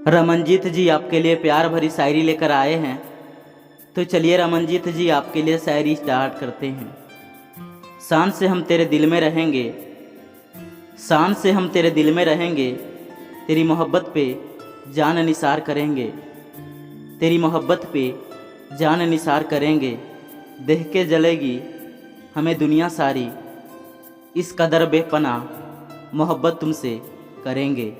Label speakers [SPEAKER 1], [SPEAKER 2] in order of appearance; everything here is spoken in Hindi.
[SPEAKER 1] रमनजीत जी आपके लिए प्यार भरी शायरी लेकर आए हैं। तो चलिए रमनजीत जी आपके लिए शायरी स्टार्ट करते हैं। शान से हम तेरे दिल में रहेंगे, शान से हम तेरे दिल में रहेंगे, तेरी मोहब्बत पे जान निसार करेंगे, तेरी मोहब्बत पे जान निसार करेंगे। देख के जलेगी हमें दुनिया सारी, इस कदर बेपनाह मोहब्बत तुमसे करेंगे।